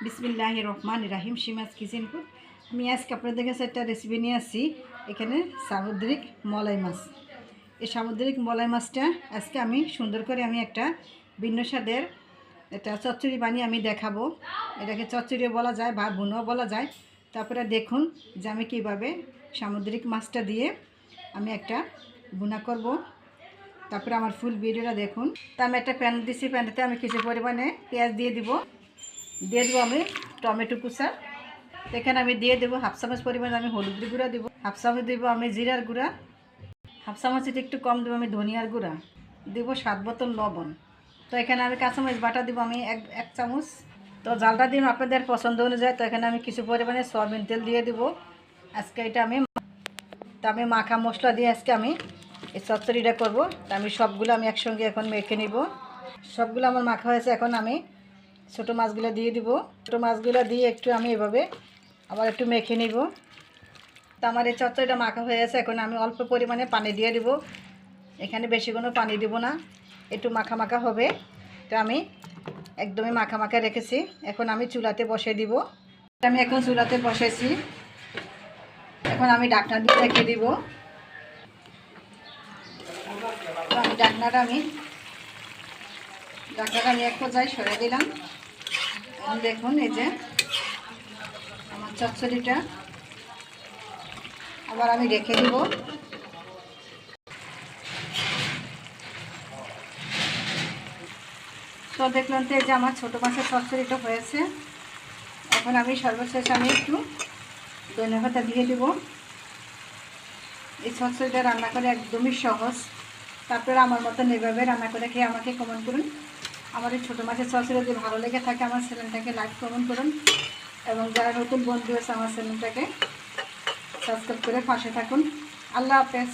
বিসমিল্লাহির রহমানির রহিম। সিমাজ কিচেনপুর। আমি আজকে আপনাদের কাছে একটা রেসিপি নিয়ে আসছি। এখানে সামুদ্রিক মলাই মাছ। এই সামুদ্রিক মলাই মাছটা আজকে আমি সুন্দর করে একটা ভিন্ন স্বাদের একটা চচ্চড়ি বানিয়ে আমি দেখাবো। এটাকে চচ্চড়িও বলা যায় বা বুনোও বলা যায়। তারপরে দেখুন যে আমি কীভাবে সামুদ্রিক মাছটা দিয়ে আমি একটা বুনা করব। তারপরে আমার ফুল ভিডিওটা দেখুন। তা আমি একটা প্যান দিচ্ছি, প্যানটাতে আমি কিছু পরিমাণে পেঁয়াজ দিয়ে দেবো আমি টমেটো কুচা। এখানে আমি দিয়ে দেবো হাফ চামচ পরিমাণে আমি হলুদ গুঁড়া দেবো, হাফ চামচ দেবো আমি জিরার গুঁড়া, হাফ চামচের একটু কম দেবো আমি ধনিয়ার গুঁড়া, দেবো স্বাদ মতন লবণ। তো এখানে আমি কাঁচামরিচ বাটা দেবো আমি এক চামচ। তো জালটা দিন আপনাদের পছন্দ অনুযায়ী। তো এখানে আমি কিছু পরিমাণে সয়াবিন তেল দিয়ে দেবো। আজকে এটা আমি মাখা মশলা দিয়ে আজকে আমি এই চচ্চড়িটা করবো। তা আমি সবগুলো আমি একসঙ্গে এখন মেখে নিব। সবগুলো আমার মাখা হয়েছে। এখন আমি ছোটো মাছগুলো দিয়ে দিব। ছোটো মাছগুলো দিয়ে একটু আমি এভাবে আবার একটু মেখে নিব। তো আমার এই চচ্চড়িটা মাখা হয়ে গেছে। এখন আমি অল্প পরিমাণে পানি দিয়ে দিব। এখানে বেশি কোনো পানি দিব না, একটু মাখা মাখা হবে। তো আমি একদমই মাখা মাখা রেখেছি। এখন আমি চুলাতে বসিয়ে দিব। আমি এখন চুলাতে বসেছি। এখন আমি ঢাকনা দিয়ে রেখে দিব। আমি ঢাকনাটা আমি এক পর্যায়ে সরে দিলাম। দেখুন এই যে আমার চচ্চড়িটা আবার আমি রেখে দিব। তো দেখলাম তো এই যে আমার ছোটো মাছের চচ্চড়িটা হয়েছে। এখন আমি সর্বশেষ আমি একটু ধনে পাতা দিয়ে দেব। এই চচ্চড়িটা রান্না করে একদমই সহজ। তারপরে আমার মতন এভাবে রান্না করে খেয়ে আমাকে কমেন্ট করুন। আমার এই ছোটো মাছের চচ্চড়ি যদি ভালো লেগে থাকে আমার চ্যানেলটাকে লাইক কমেন্ট করুন, এবং যারা নতুন বন্ধু আছে আমার চ্যানেলটাকে সাবস্ক্রাইব করে পাশে থাকুন। আল্লাহ হাফেজ।